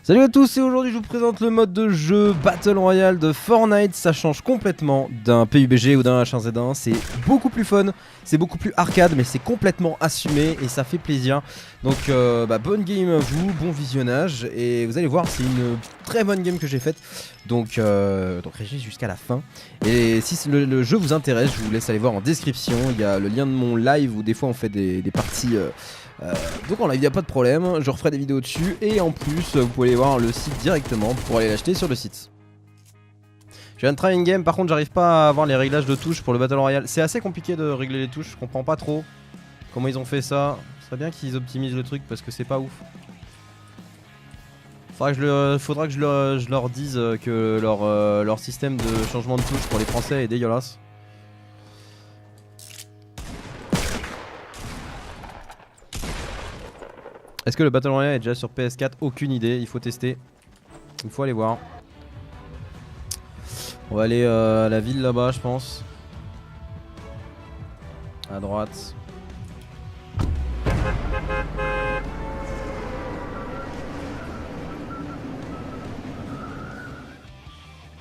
Salut à tous et aujourd'hui je vous présente le mode de jeu Battle Royale de Fortnite. Ça change complètement d'un PUBG ou d'un H1Z1, c'est beaucoup plus fun, c'est beaucoup plus arcade mais c'est complètement assumé et ça fait plaisir. Donc bonne game à vous, bon visionnage et vous allez voir c'est une très bonne game que j'ai faite. Donc restez jusqu'à la fin. Et si le jeu vous intéresse, je vous laisse aller voir en description, il y a le lien de mon live où des fois on fait des parties... donc en live il n'y a pas de problème, je referai des vidéos dessus et en plus vous pouvez aller voir le site directement pour aller l'acheter sur le site. Je viens de try une game, par contre j'arrive pas à avoir les réglages de touches pour le Battle Royale. C'est assez compliqué de régler les touches, je comprends pas trop comment ils ont fait ça. Ce serait bien qu'ils optimisent le truc parce que c'est pas ouf. Faudra que je leur dise que leur système de changement de touches pour les Français est dégueulasse. Est-ce que le Battle Royale est déjà sur PS4? Aucune idée, il faut tester. Il faut aller voir. On va aller à la ville là-bas, je pense. À droite.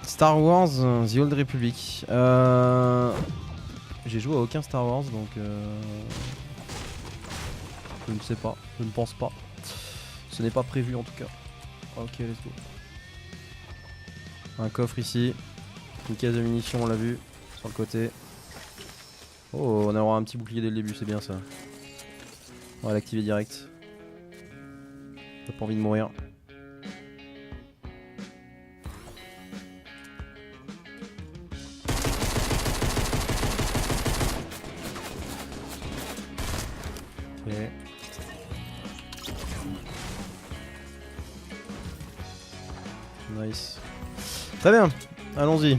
Star Wars, The Old Republic. J'ai joué à aucun Star Wars donc... Je ne sais pas, je ne pense pas. Ce n'est pas prévu en tout cas. Ok, let's go. Un coffre ici. Une caisse de munitions, on l'a vu. Sur le côté. Oh, on aura un petit bouclier dès le début, c'est bien ça. On va l'activer direct. T'as pas envie de mourir. Ok. Nice. Très bien, allons-y.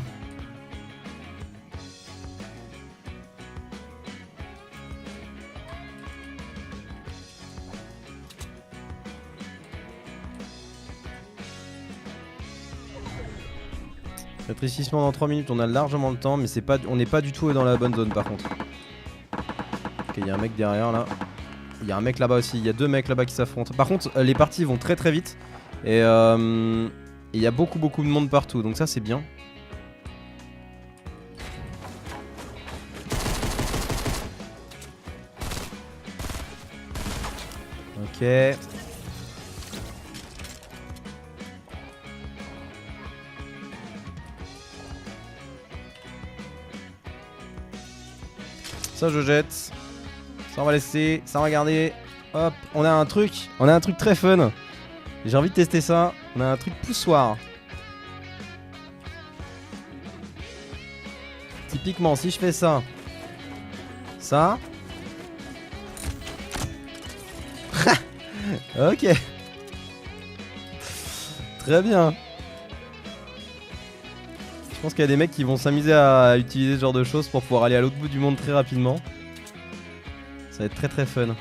Rétrécissement dans 3 minutes, on a largement le temps, mais c'est pas, on n'est pas du tout dans la bonne zone par contre. Ok, il y a un mec derrière là. Il y a un mec là-bas aussi, il y a deux mecs là-bas qui s'affrontent. Par contre, les parties vont très très vite. Et il y a beaucoup de monde partout, donc ça c'est bien. Ok. Ça je jette. Ça on va laisser, ça on va garder. Hop, on a un truc très fun. J'ai envie de tester ça. On a un truc poussoir. Typiquement, si je fais ça, ça. Ok. Très bien. Je pense qu'il y a des mecs qui vont s'amuser à utiliser ce genre de choses pour pouvoir aller à l'autre bout du monde très rapidement. Ça va être très très fun.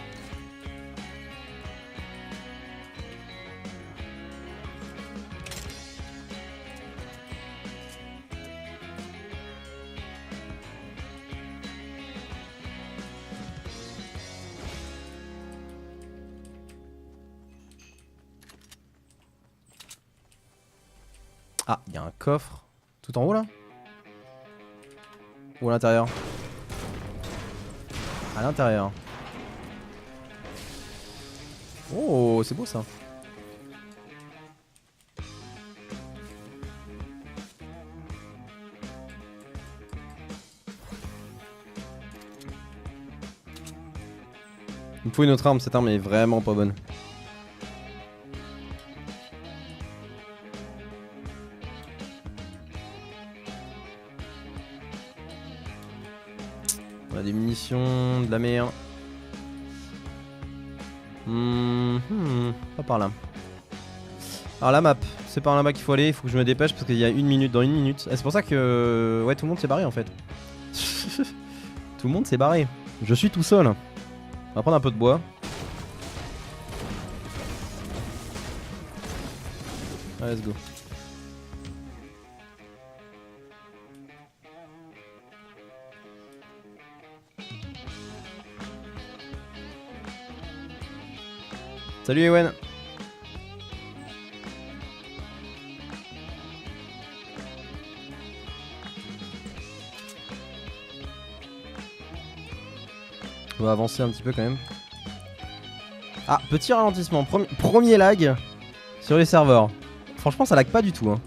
Ah, il y a un coffre. Tout en haut là? Ou à l'intérieur? À l'intérieur. Oh, c'est beau ça. Il me faut une autre arme, cette arme est vraiment pas bonne. On a des munitions, de la merde. Pas par là. Alors la map, c'est par là-bas qu'il faut aller, il faut que je me dépêche parce qu'il y a une minute, dans une minute. Et c'est pour ça que... Ouais, tout le monde s'est barré en fait. Tout le monde s'est barré. Je suis tout seul. On va prendre un peu de bois. Allez, let's go. Salut Ewen. On va avancer un petit peu quand même. Ah, petit ralentissement. Premier lag sur les serveurs. Franchement, ça lag pas du tout. Hein.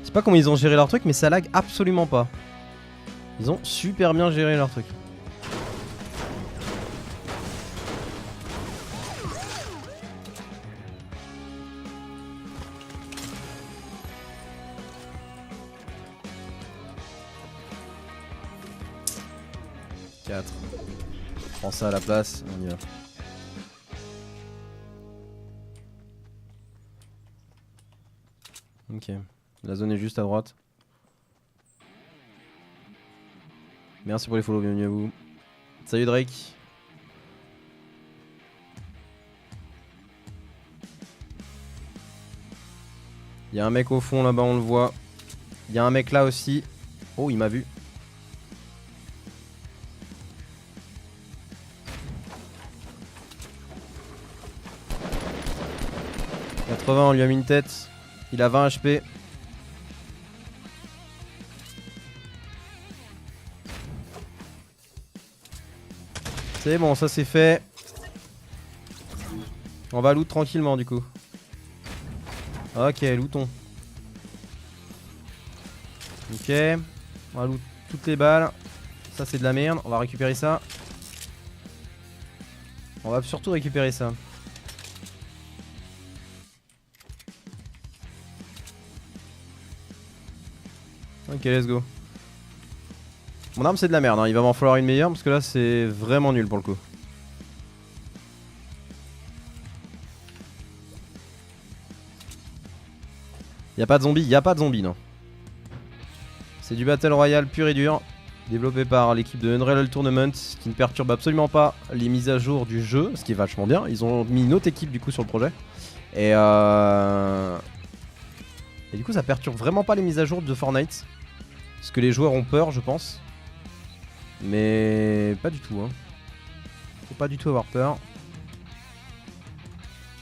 Je sais pas comment ils ont géré leur truc, mais ça lag absolument pas. Ils ont super bien géré leur truc. Je prends ça à la place, on y va. Ok, la zone est juste à droite. Merci pour les follow, bienvenue à vous. Salut Drake. Il y a un mec au fond là-bas, on le voit. Il y a un mec là aussi. Oh, il m'a vu. On lui a mis une tête. Il a 20 HP. C'est bon, ça c'est fait. On va loot tranquillement du coup. Ok, lootons. Ok. On va loot toutes les balles. Ça c'est de la merde. On va récupérer ça. On va surtout récupérer ça. Ok, let's go. Mon arme c'est de la merde, hein. Il va m'en falloir une meilleure parce que là c'est vraiment nul pour le coup. Y'a pas de zombies, non. C'est du Battle Royale pur et dur, développé par l'équipe de Unreal Tournament, qui ne perturbe absolument pas les mises à jour du jeu, ce qui est vachement bien. Ils ont mis une autre équipe du coup sur le projet. Et du coup ça perturbe vraiment pas les mises à jour de Fortnite. Parce que les joueurs ont peur, je pense. Mais pas du tout, hein. Faut pas du tout avoir peur.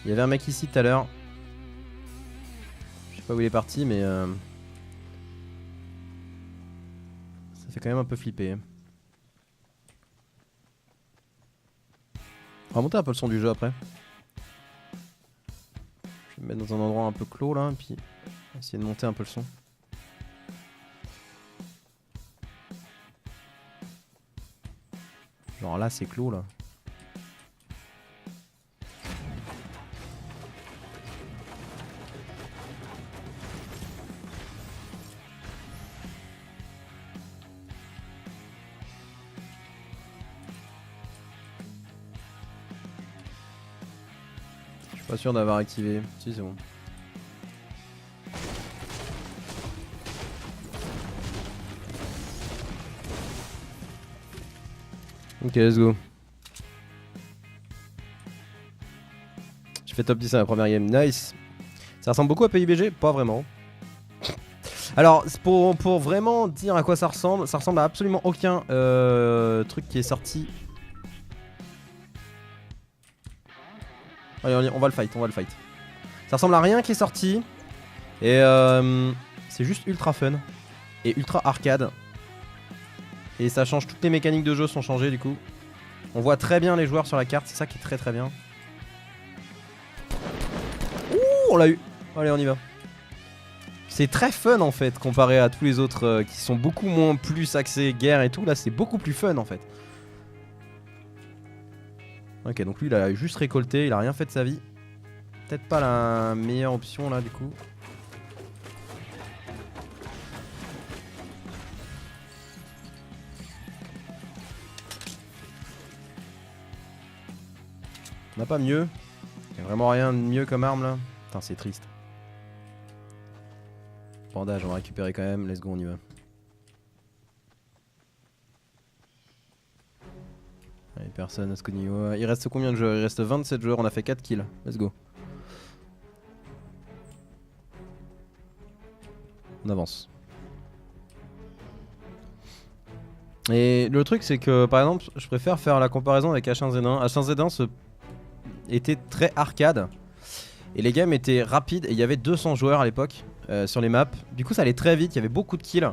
Il y avait un mec ici tout à l'heure. Je sais pas où il est parti, mais ça fait quand même un peu flipper. On va monter un peu le son du jeu après. Je vais me mettre dans un endroit un peu clos là, et puis essayer de monter un peu le son. Genre là c'est clos là. Je suis pas sûr d'avoir activé. Si c'est bon. Ok, let's go. J'ai fait top 10 à la première game, nice. Ça ressemble beaucoup à PUBG? Pas vraiment. Alors, pour vraiment dire à quoi ça ressemble à absolument aucun truc qui est sorti. Allez, on va le fight, Ça ressemble à rien qui est sorti. Et c'est juste ultra fun. Et ultra arcade. Et ça change, toutes les mécaniques de jeu sont changées du coup. On voit très bien les joueurs sur la carte, c'est ça qui est très très bien. Ouh, on l'a eu. Allez, on y va. C'est très fun en fait, comparé à tous les autres qui sont beaucoup moins plus axés guerre et tout. Là, c'est beaucoup plus fun en fait. Ok, donc lui, il a juste récolté, il a rien fait de sa vie. Peut-être pas la meilleure option là du coup. On n'a pas mieux. Il y a vraiment rien de mieux comme arme là. Putain, c'est triste. Bandage, on va récupérer quand même. Let's go, on y va. Allez, personne à ce niveau. Il reste combien de joueurs? Il reste 27 joueurs. On a fait 4 kills. Let's go. On avance. Et le truc, c'est que par exemple, je préfère faire la comparaison avec H1Z1. H1Z1 était très arcade et les games étaient rapides et il y avait 200 joueurs à l'époque sur les maps. Du coup ça allait très vite, il y avait beaucoup de kills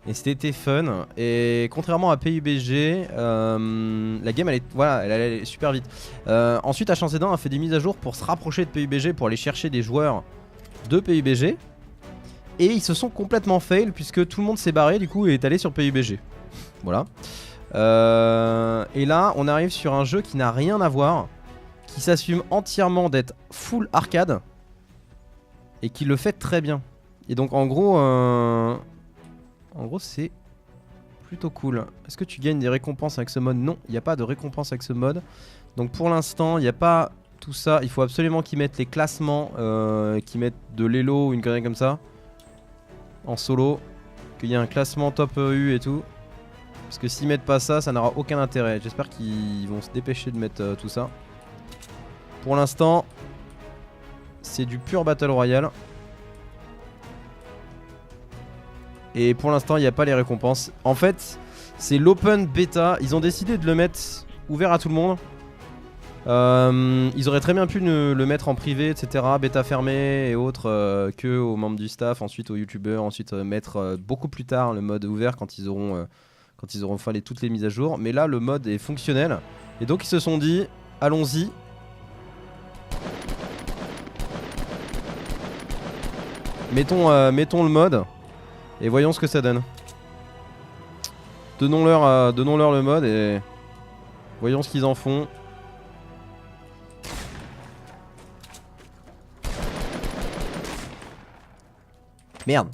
Et c'était fun. Et contrairement à PUBG, la game elle allait super vite. Ensuite, H1Z1 a fait des mises à jour pour se rapprocher de PUBG, pour aller chercher des joueurs de PUBG. Et ils se sont complètement fail puisque tout le monde s'est barré du coup et est allé sur PUBG. Voilà. Et là, on arrive sur un jeu qui n'a rien à voir, qui s'assume entièrement d'être full arcade et qui le fait très bien. Et donc en gros c'est plutôt cool. Est-ce que tu gagnes des récompenses avec ce mode? Non, il n'y a pas de récompense avec ce mode. Donc pour l'instant, il n'y a pas tout ça. Il faut absolument qu'ils mettent les classements, qu'ils mettent de l'élo ou une connerie comme ça en solo, qu'il y ait un classement top EU et tout. Parce que s'ils mettent pas ça, ça n'aura aucun intérêt. J'espère qu'ils vont se dépêcher de mettre tout ça. Pour l'instant, c'est du pur Battle Royale. Et pour l'instant, il n'y a pas les récompenses. En fait, c'est l'open bêta. Ils ont décidé de le mettre ouvert à tout le monde. Ils auraient très bien pu le mettre en privé, etc. Bêta fermée et autres, que aux membres du staff, ensuite aux youtubeurs, ensuite mettre beaucoup plus tard le mode ouvert quand ils auront fait toutes les mises à jour. Mais là, le mode est fonctionnel. Et donc, ils se sont dit, allons-y. Mettons le mode. Et voyons ce que ça donne. Donnons-leur le mode et voyons ce qu'ils en font. Merde.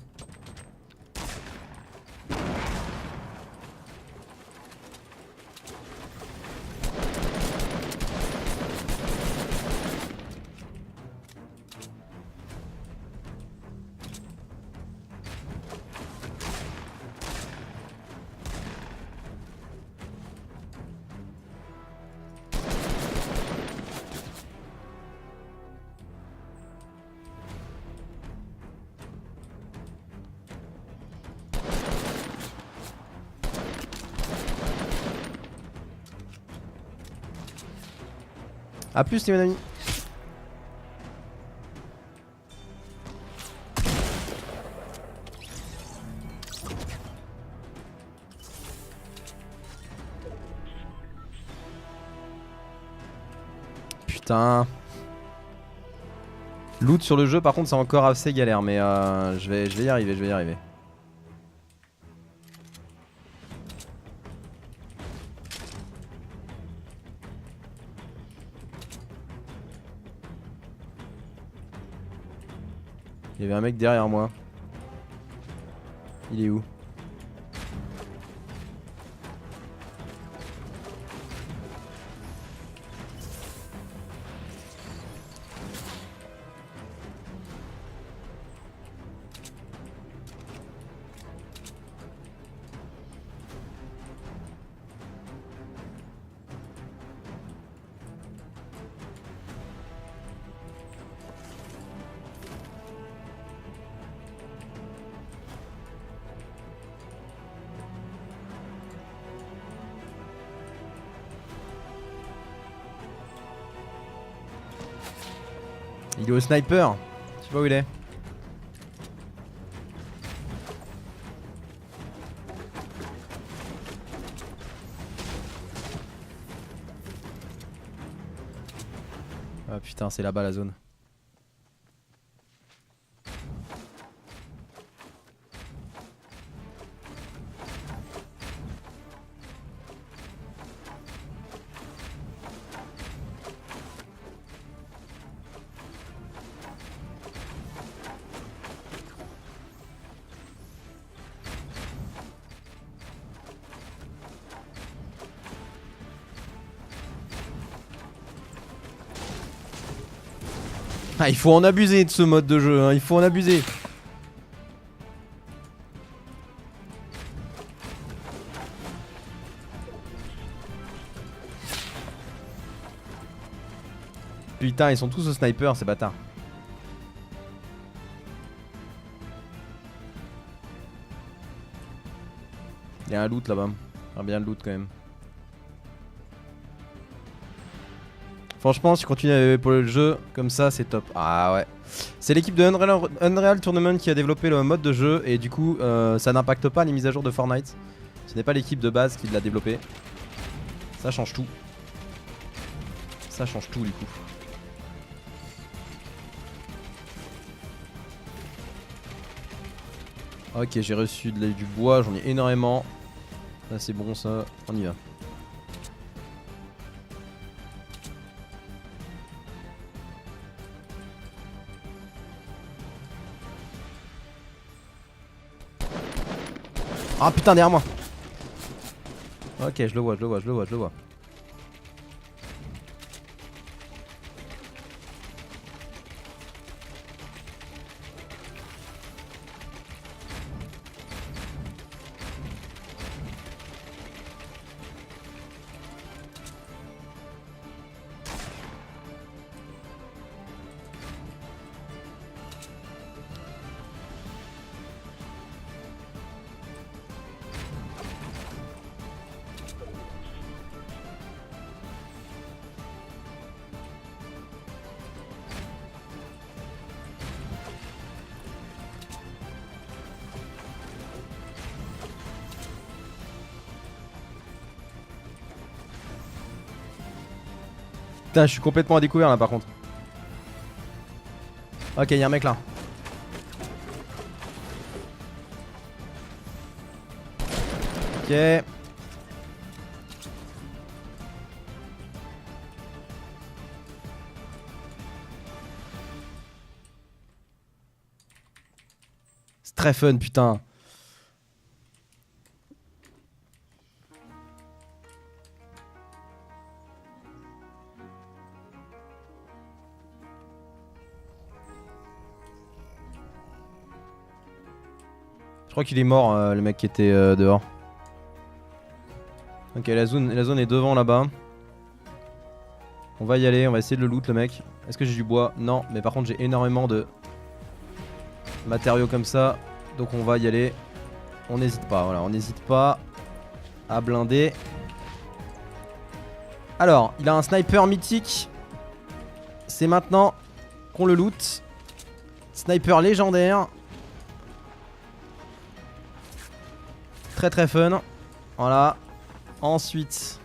A plus les amis. Putain. Loot sur le jeu par contre c'est encore assez galère mais je vais y arriver, Il y avait un mec derrière moi. Il est où? Il est au sniper. Je sais pas où il est. Ah putain, c'est là-bas la zone. Ah, il faut en abuser de ce mode de jeu, hein. Il faut en abuser. Putain, ils sont tous au sniper, ces bâtards. Il y a un loot là-bas. Bien le loot quand même. Franchement, si tu continues à épauler le jeu comme ça, c'est top. Ah ouais. C'est l'équipe de Unreal Tournament qui a développé le mode de jeu et du coup, ça n'impacte pas les mises à jour de Fortnite. Ce n'est pas l'équipe de base qui l'a développé. Ça change tout. Ça change tout du coup. Ok, j'ai reçu du bois, j'en ai énormément. Là c'est bon ça, on y va. Ah putain, derrière moi. Ok, je le vois, je le vois, je le vois, je le vois. Putain, je suis complètement à découvert là par contre. Ok, y'a un mec là. Ok. C'est très fun, putain. Je crois qu'il est mort, le mec qui était dehors. Ok, la zone est devant là-bas. On va y aller, on va essayer de le loot le mec. Est-ce que j'ai du bois? Non, mais par contre j'ai énormément de matériaux comme ça. Donc on va y aller. On n'hésite pas, voilà, on n'hésite pas à blinder. Alors, il a un sniper mythique. C'est maintenant qu'on le loot. Sniper légendaire. Très très fun. Voilà. Ensuite,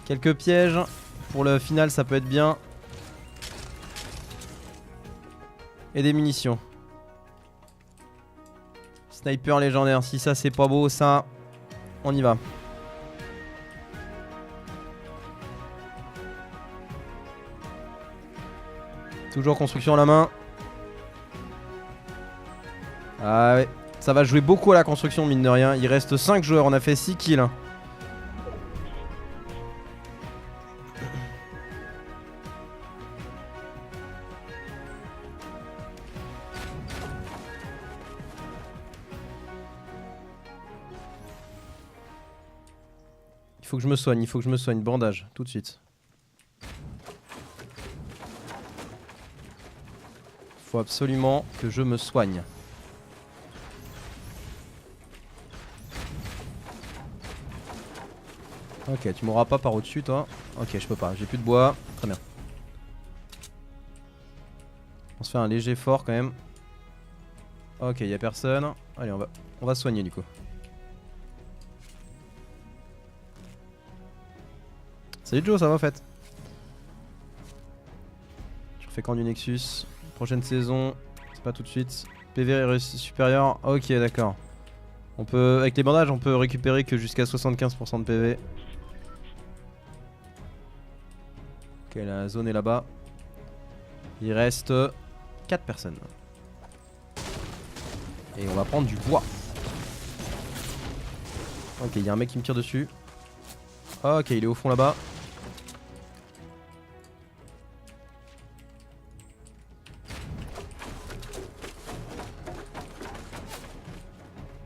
quelques pièges. Pour le final, ça peut être bien. Et des munitions. Sniper légendaire. Si ça, c'est pas beau, ça, on y va. Toujours construction à la main. Ah ouais. Ça va jouer beaucoup à la construction, mine de rien. Il reste 5 joueurs, on a fait 6 kills. Il faut que je me soigne, il faut que je me soigne. Bandage, tout de suite. Faut absolument que je me soigne. Ok, tu m'auras pas par au-dessus toi. Ok, je peux pas, j'ai plus de bois. Très bien. On se fait un léger fort quand même. Ok, y a personne. Allez, on va soigner du coup. Salut Joe, ça va en fait? Tu refais quand du Nexus? Prochaine saison, c'est pas tout de suite. PV réussi supérieur. Ok, d'accord. On peut, avec les bandages, on peut récupérer que jusqu'à 75% de PV. Ok, la zone est là-bas. Il reste 4 personnes. Et on va prendre du bois. Ok, il y a un mec qui me tire dessus. Ok, il est au fond là-bas.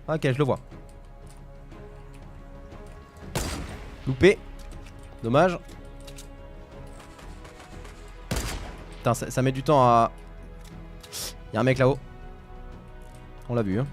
Ok, je le vois. Loupé. Dommage. Putain, ça met du temps à... Y'a un mec là-haut. On l'a vu, hein.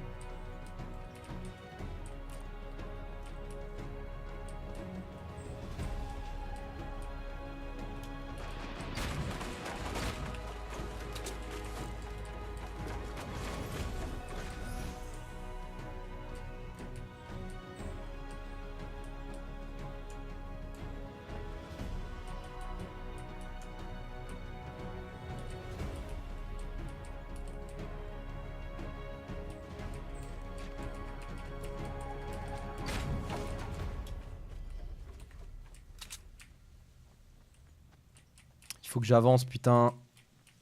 Il faut que j'avance, putain.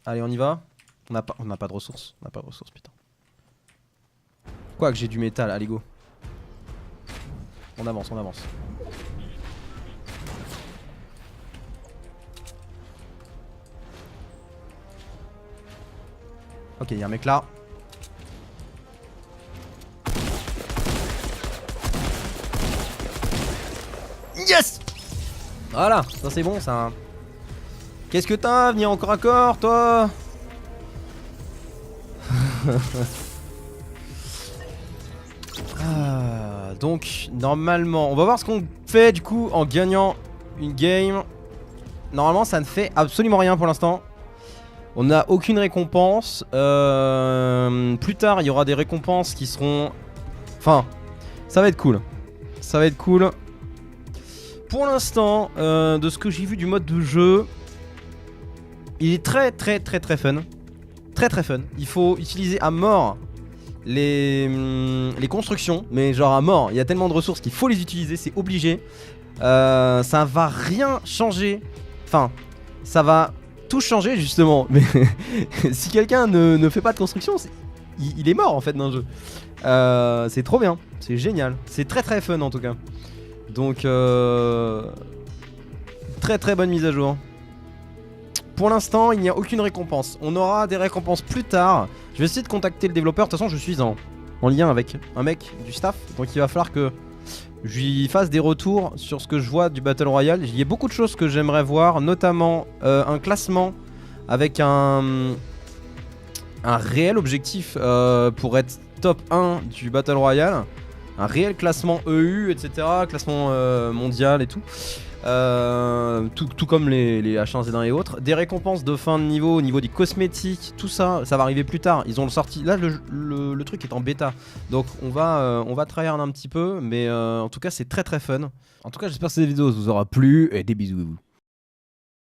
Allez, on y va. On n'a pas de ressources. On n'a pas de ressources, putain. Quoi que j'ai du métal, allez go. On avance, on avance. Ok, y'a un mec là. Yes! Voilà, ça c'est bon ça. Qu'est-ce que t'as? Venir encore à corps, toi? Donc, normalement, on va voir ce qu'on fait du coup en gagnant une game. Normalement, ça ne fait absolument rien pour l'instant. On n'a aucune récompense. Plus tard, il y aura des récompenses qui seront... Enfin, ça va être cool. Ça va être cool. Pour l'instant, de ce que j'ai vu du mode de jeu, il est très fun. Très fun. Il faut utiliser à mort les constructions. Mais genre à mort. Il y a tellement de ressources qu'il faut les utiliser. C'est obligé. Ça va rien changer. Enfin, ça va tout changer justement. Mais si quelqu'un ne fait pas de construction, il est mort en fait dans le jeu. C'est trop bien. C'est génial. C'est très fun en tout cas. Donc très bonne mise à jour. Pour l'instant il n'y a aucune récompense. On aura des récompenses plus tard. Je vais essayer de contacter le développeur. De toute façon je suis en lien avec un mec du staff. Donc il va falloir que je lui fasse des retours sur ce que je vois du Battle Royale. Il y a beaucoup de choses que j'aimerais voir. Notamment un classement avec un réel objectif pour être top 1 du Battle Royale. Un réel classement EU, etc. Classement mondial et tout. Tout comme les H1Z1 et autres. Des récompenses de fin de niveau au niveau des cosmétiques. Tout ça, ça va arriver plus tard. Ils ont le sorti. Là, le truc est en bêta. Donc, on va tryhard un petit peu. Mais en tout cas, c'est très fun. En tout cas, j'espère que cette vidéo vous aura plu. Et des bisous.